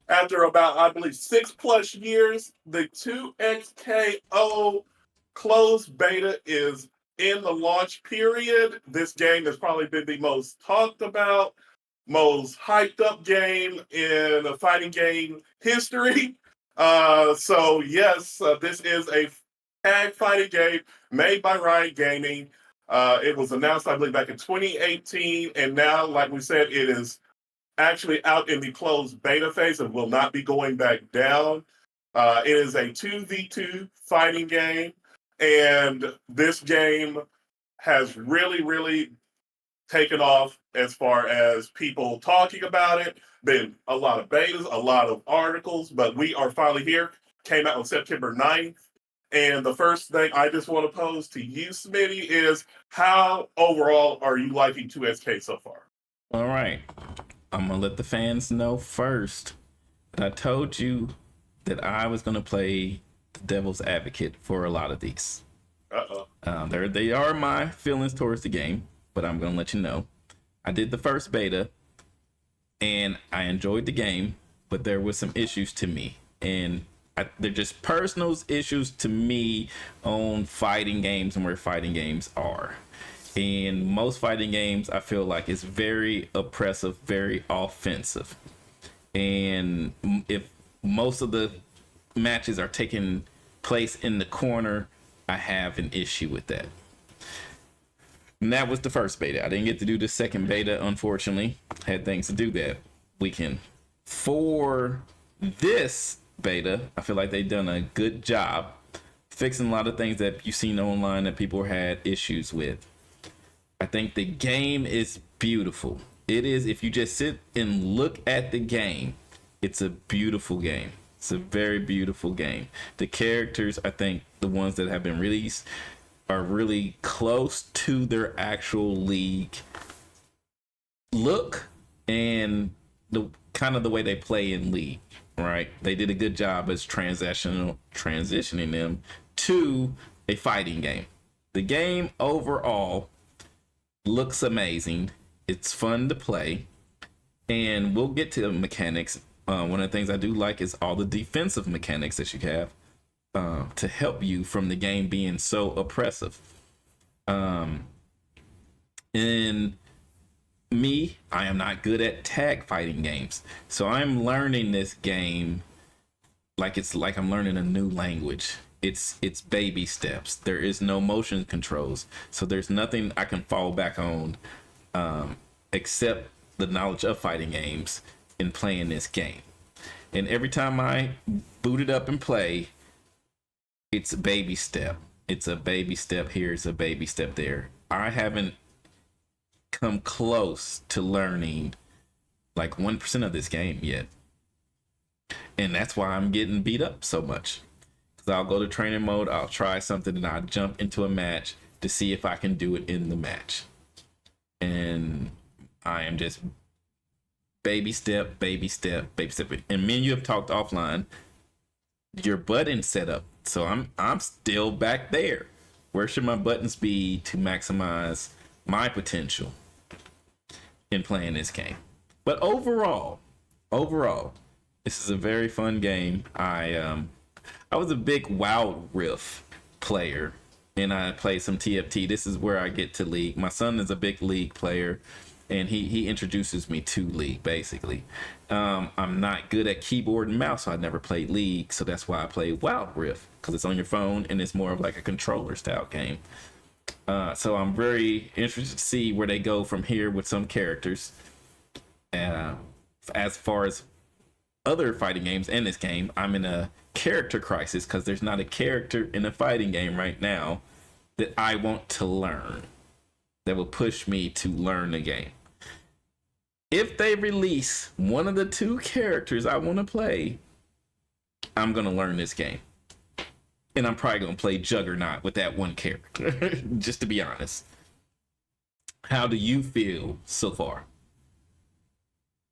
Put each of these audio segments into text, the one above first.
after about, I believe, 6+ years, the 2XKO closed beta is in the launch period. This game has probably been the most talked about, most hyped up game in a fighting game history. So yes, this is a tag fighting game made by Riot Gaming. It was announced, I believe, back in 2018, and now, like we said, it is actually out in the closed beta phase and will not be going back down. It is a 2v2 fighting game, and this game has really, really taken off as far as people talking about it. Been a lot of betas, a lot of articles, but we are finally here. Came out on September 9th. And the first thing I just want to pose to you, Smitty, is how overall are you liking 2SK so far? All right. I'm going to let the fans know first that I told you that I was going to play the devil's advocate for a lot of these. Uh-oh. They are my feelings towards the game, but I'm going to let you know. I did the first beta and I enjoyed the game, but there was some issues to me. And they're just personal issues to me on fighting games and where fighting games are. And most fighting games, I feel like, is very oppressive, very offensive. And if most of the matches are taking place in the corner, I have an issue with that. And that was the first beta. I didn't get to do the second beta, unfortunately. Had things to do that weekend. For this beta, I feel like they've done a good job fixing a lot of things that you've seen online that people had issues with. I think the game is beautiful. It is, if you just sit and look at the game, it's a beautiful game. It's a very beautiful game. The characters, I think the ones that have been released are really close to their actual League look and the kind of the way they play in League, right? They did a good job as transitioning them to a fighting game. The game overall looks amazing. It's fun to play, and we'll get to the mechanics. One of the things I do like is all the defensive mechanics that you have to help you from the game being so oppressive. And me, I am not good at tag fighting games, so I'm learning this game like it's like I'm learning a new language. It's baby steps. There is no motion controls, so there's nothing I can fall back on except the knowledge of fighting games in playing this game. And every time I boot it up and play, it's a baby step. It's a baby step here, it's a baby step there. I haven't come close to learning like 1% of this game yet. And that's why I'm getting beat up so much. Because I'll go to training mode, I'll try something, and I'll jump into a match to see if I can do it in the match. And I am just baby step, baby step, baby step. And me and you have talked offline. Your button setup. So I'm still back there. Where should my buttons be to maximize my potential in playing this game? But overall, this is a very fun game. I was a big Wild Rift player, and I played some TFT. This is where I get to League. My son is a big League player, and he introduces me to League, basically. I'm not good at keyboard and mouse, so I never played League, so that's why I play Wild Rift, because it's on your phone, and it's more of like a controller style game. So I'm very interested to see where they go from here with some characters. As far as other fighting games and this game, I'm in a character crisis because there's not a character in a fighting game right now that I want to learn that will push me to learn the game. If they release one of the two characters I want to play, I'm going to learn this game. And I'm probably going to play Juggernaut with that one character, just to be honest. How do you feel so far?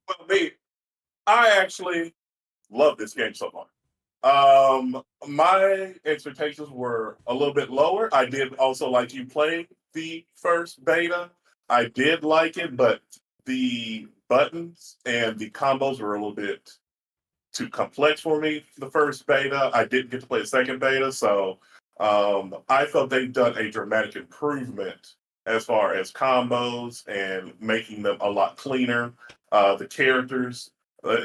Well, me, I actually love this game so far. My expectations were a little bit lower. I did also like you playing the first beta. I did like it, but the buttons and the combos were a little bit too complex for me for the first beta. I didn't get to play the second beta, so I felt they've done a dramatic improvement as far as combos and making them a lot cleaner. The characters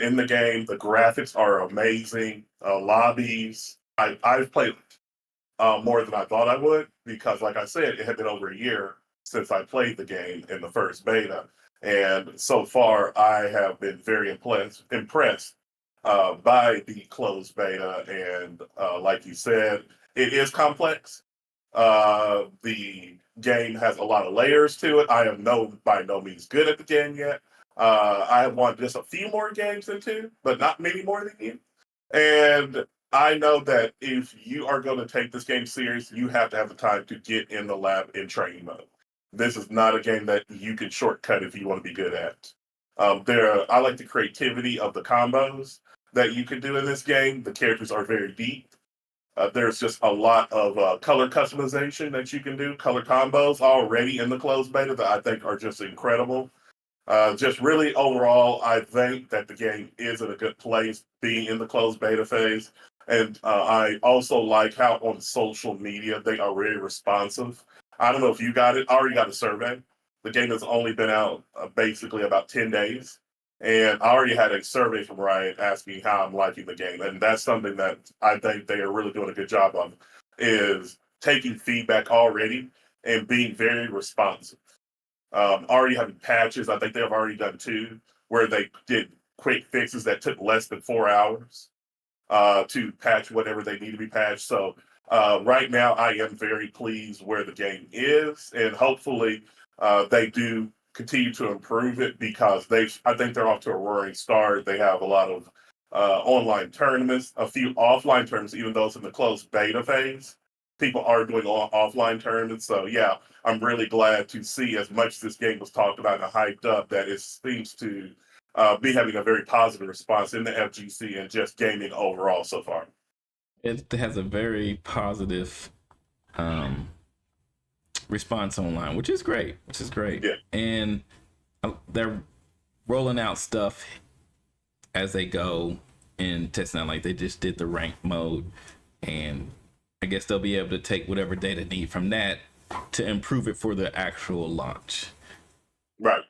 in the game, the graphics are amazing. Lobbies, I've played more than I thought I would because, like I said, it had been over a year since I played the game in the first beta, and so far I have been very impressed by the closed beta. And like you said, it is complex. The game has a lot of layers to it. I am by no means good at the game yet. I have won just a few more games into, but not many more than you. And I know that if you are going to take this game serious, you have to have the time to get in the lab in training mode. This is not a game that you can shortcut if you want to be good at. I like the creativity of the combos that you can do in this game. The characters are very deep. There's just a lot of color customization that you can do, color combos already in the closed beta that I think are just incredible. Just really overall, I think that the game is in a good place being in the closed beta phase. And I also like how on social media they are very responsive. I don't know if you got it. I already got a survey. The game has only been out basically about 10 days. And I already had a survey from Riot asking how I'm liking the game. And that's something that I think they are really doing a good job of, is taking feedback already and being very responsive. Already having patches. I think they've already done two where they did quick fixes that took less than 4 hours to patch whatever they need to be patched. So right now, I am very pleased where the game is, and hopefully they do continue to improve it because I think they're off to a roaring start. They have a lot of online tournaments, a few offline tournaments, even though it's in the closed beta phase. People are doing offline tournaments. So yeah, I'm really glad to see, as much as this game was talked about and hyped up, that it seems to be having a very positive response in the FGC and just gaming overall so far. It has a very positive um, response online, which is great. Yeah. And they're rolling out stuff as they go and testing out. Like they just did the rank mode, and I guess they'll be able to take whatever data need from that to improve it for the actual launch. Right.